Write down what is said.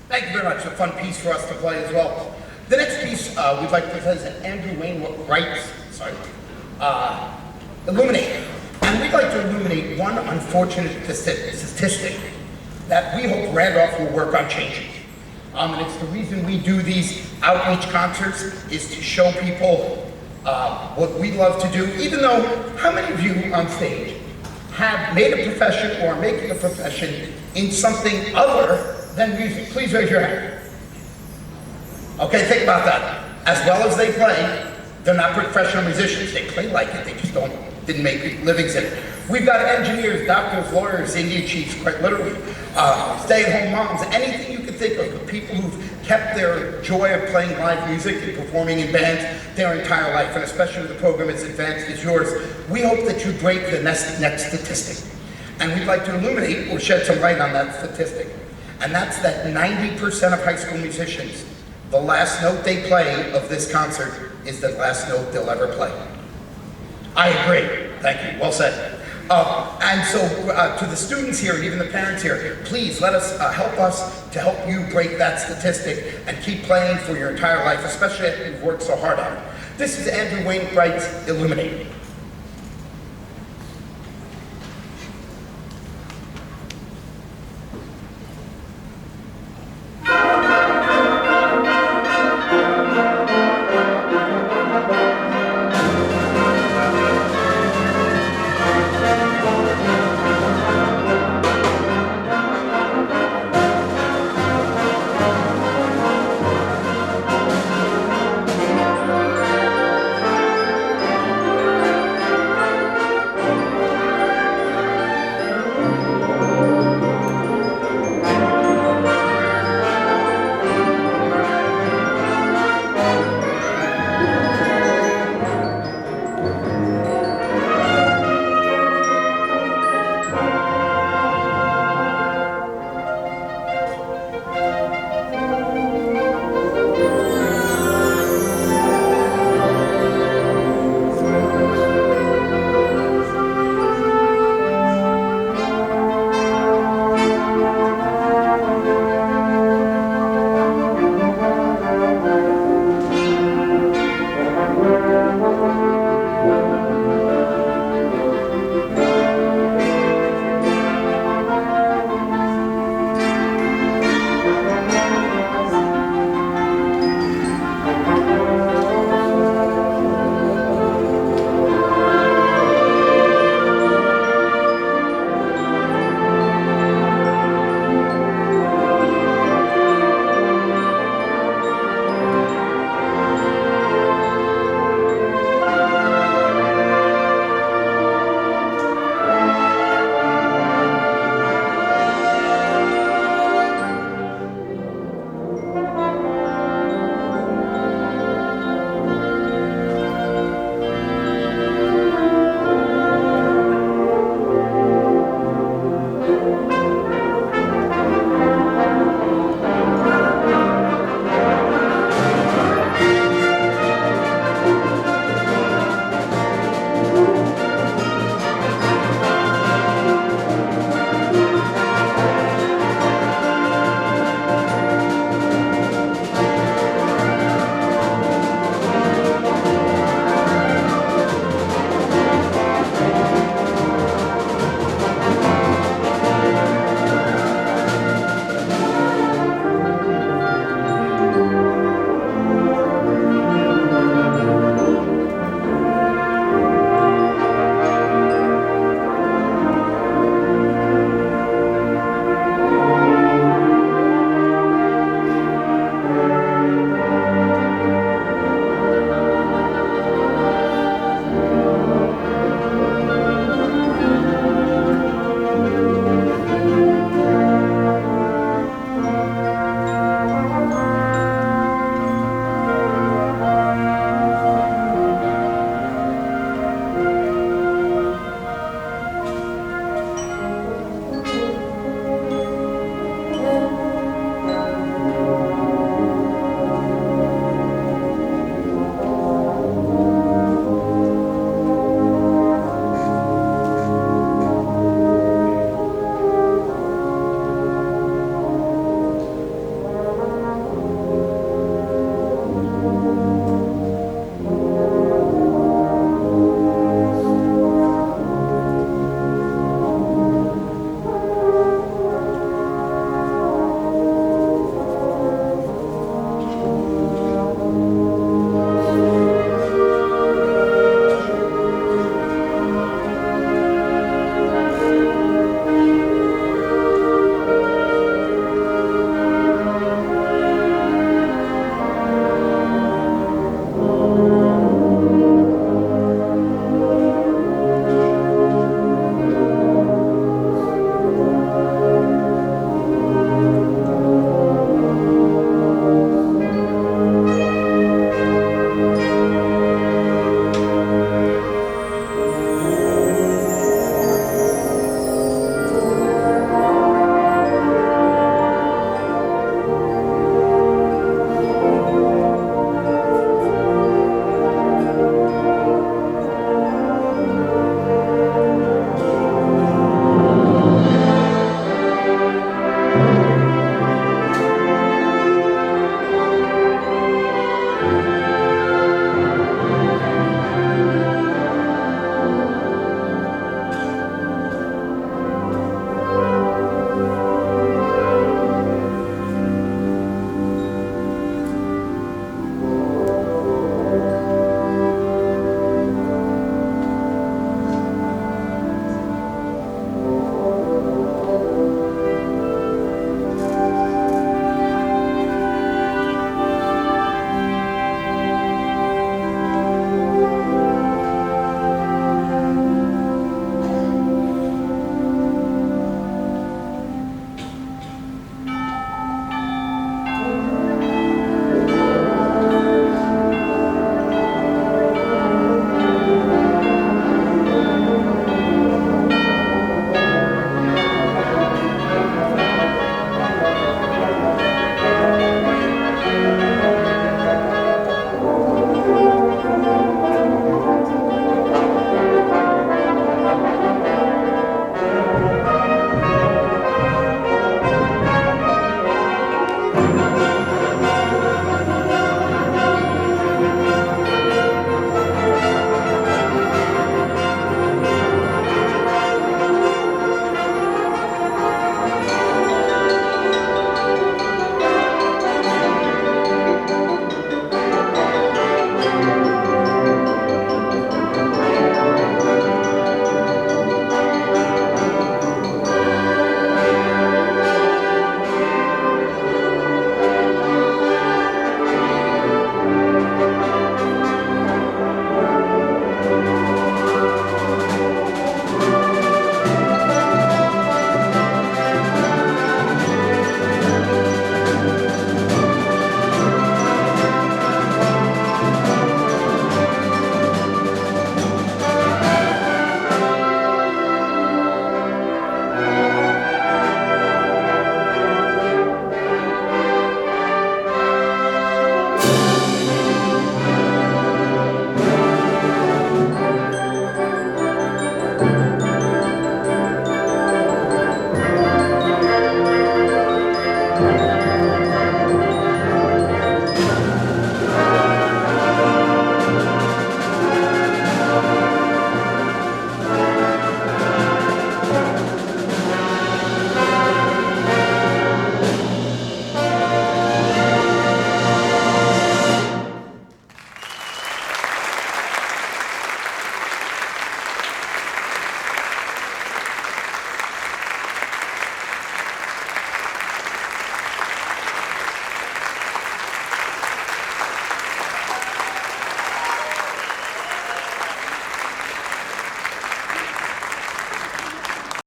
Thank you very much. A fun piece for us to play as well. The next piece we'd like to present is Andrew Wainwright's, Illuminate. And we'd like to illuminate one unfortunate statistic that we hope Randolph will work on changing. And it's the reason we do these outreach concerts is to show people what we love to do, even though how many of you on stage have made a profession or are making a profession in something other than music? Please raise your hand. Okay, think about that. As well as they play, they're not professional musicians. They play like it, they just didn't make livings in it. We've got engineers, doctors, lawyers, Indian chiefs, quite literally, stay-at-home moms, anything you can think of, the people who've kept their joy of playing live music and performing in bands their entire life, and especially with the program as advanced as yours. We hope that you break the next statistic. And we'd like to illuminate or shed some light on that statistic. And that's that 90% of high school musicians, the last note they play of this concert is the last note they'll ever play. I agree. Thank you. Well said. And so to the students here and even the parents here, please let us help us to help you break that statistic and keep playing for your entire life, especially after you've worked so hard on it. This is Andrew Wainwright's Illuminate.